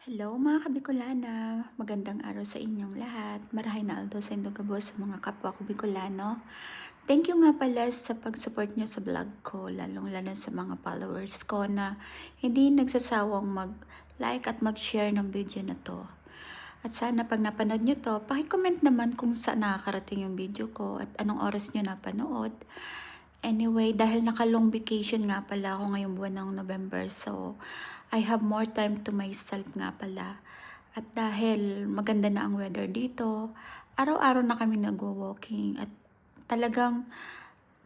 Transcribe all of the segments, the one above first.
Hello mga Kabicolana, magandang araw sa inyong lahat. Marahay na aldo sa Indogabo sa mga kapwa ko Bicolano. Thank you nga pala sa pag-support nyo sa vlog ko, lalong-lalo sa mga followers ko na hindi nagsasawang mag-like at mag-share ng video na to. At sana pag napanood nyo to, pakicomment naman kung saan nakakarating yung video ko at anong oras nyo napanood. Anyway, dahil naka-long vacation nga pala ako ngayong buwan ng November, so I have more time to myself nga pala. At dahil maganda na ang weather dito, araw-araw na kami nagwo-walking at talagang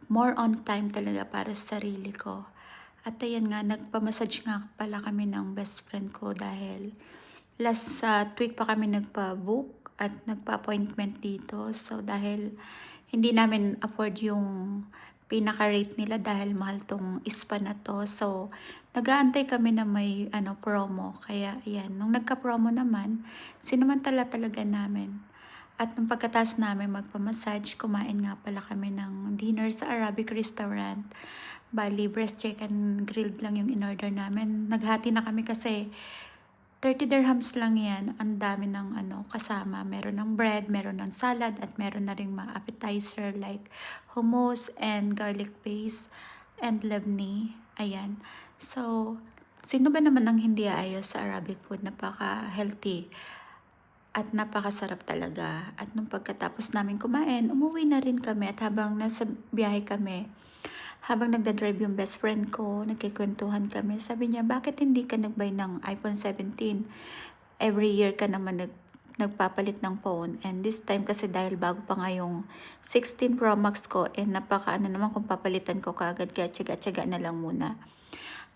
more on time talaga para sa sarili ko. At ayan nga, nagpa-massage nga pala kami ng best friend ko dahil last week pa kami nagpa-book at nagpa-appointment dito. So dahil hindi namin afford yung pinaka-rate nila dahil mahal tong spa na to. So, nag-aantay kami na may promo. Kaya, ayan, nung nagka-promo naman, sinamantala talaga namin. At nung pagkatapos namin magpa-massage, kumain nga pala kami ng dinner sa Arabic restaurant. Bali, breast chicken grilled lang yung in-order namin. Naghati na kami kasi 30 dirhams lang yan. Ang dami ng kasama. Meron ng bread, meron ng salad, at meron na ring mga appetizer like hummus and garlic paste and labneh. Ayan. So, sino ba naman ang hindi aayos sa Arabic food? Napaka-healthy at napakasarap talaga. At nung pagkatapos namin kumain, umuwi na rin kami. At habang nasa biyahe kami, habang nagdadrive yung best friend ko, nagkikwentuhan kami. Sabi niya, bakit hindi ka nagbay ng iPhone 17? Every year ka naman nagpapalit ng phone. And this time kasi dahil bago pa nga yung 16 Pro Max ko, napaka naman kung papalitan ko kaagad, kaya tsaga-tsaga na lang muna.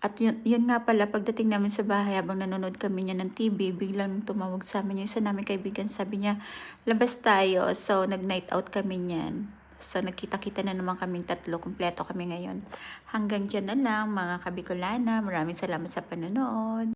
At yun nga pala, pagdating namin sa bahay, habang nanonood kami niya ng TV, biglang tumawag sa amin yung isa namin kaibigan. Sabi niya, labas tayo. So, nag-night out kami niyan. So, nagkita-kita na naman kaming tatlo. Kumpleto kami ngayon. Hanggang dyan na lang, mga Kabicolana. Maraming salamat sa panonood.